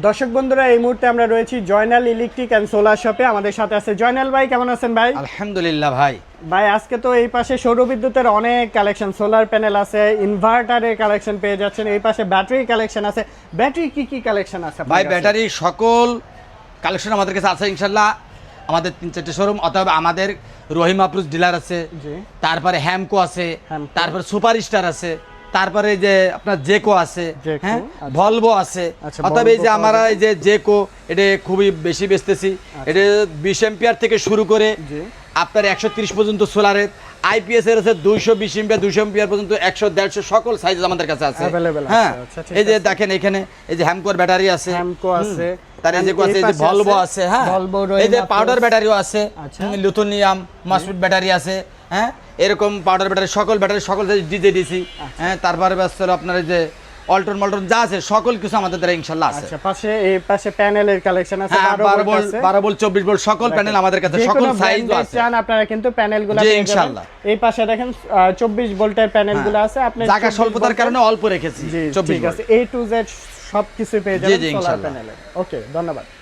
দর্শক বন্ধুরা, এই মুহূর্তে আমরা রয়েছি জয়নাল ইলেকট্রিক অ্যান্ড সোলার শপে। আমাদের সাথে আছে জয়নাল ভাই। কেমন আছেন ভাই? আলহামদুলিল্লাহ ভাই। ভাই আজকে তো এই পাশে সৌরবিদ্যুতের অনেক কালেকশন, সোলার প্যানেল আছে, ইনভার্টারের কালেকশন পেয়ে যাচ্ছেন। এই পাশে ব্যাটারি কালেকশন আছে। ব্যাটারি কি কালেকশন আছে ভাই ব্যাটারি সকল কালেকশন আমাদের কাছে আছে ইনশাল্লাহ। আমাদের 3-4টে শোরুম, অথবা আমাদের রহিম আপ্রুজ ডিলার আছে, তারপরে হ্যামকো আছে, তারপরে সুপার স্টার আছে, তারপরে যে আপনার জেকো আছে, হ্যাঁ ভলভো আছে। অথবা এই যে আমরা এই যে জেকো, এটা খুবই বেশি বেচতেছি। এটা 20 এম্পিয়ার থেকে শুরু করে আপনার 130 পর্যন্ত সোলারের, আইপিএস এর আছে 220 এম্পিয়ার, 200 এম্পিয়ার পর্যন্ত, 100, 150 সকল সাইজ আমাদের কাছে আছে। হ্যাঁ, এই যে দেখেন এখানে এই যে হ্যামকোর ব্যাটারি আছে, হ্যামকো আছে, তার এই যে আছে, এই যে ভলভো আছে, হ্যাঁ এই যে পাউডার ব্যাটারিও আছে, লিথিয়াম মসফেট ব্যাটারি আছে, হ্যাঁ এরকম পাউডার ব্যাটারি, সকল ব্যাটারি সকল ডিজে ডিসি, হ্যাঁ তারপরে ব্যস্ত আপনার এই যে অল্টন মল্টন যা আছে সকল কিছু আমাদের দ্বারা ইনশাআল্লাহ আছে। আচ্ছা, পাশে এই পাশে প্যানেলের কালেকশন আছে, 12 ভোল্ট 24 ভোল্ট সকল প্যানেল আমাদের কাছে, সকল সাইজ আছে। চান আপনারা কিন্তু প্যানেলগুলো পেয়ে যাবেন ইনশাআল্লাহ। এই পাশে দেখেন 24 ভোল্টের প্যানেলগুলো আছে। আপনি জায়গা স্বল্পতার কারণে অল্প রেখেছি 24 ভোল্ট। ঠিক আছে, A to Z সবকিছু পেয়ে যাবেন সোলার প্যানেলে। ওকে, ধন্যবাদ।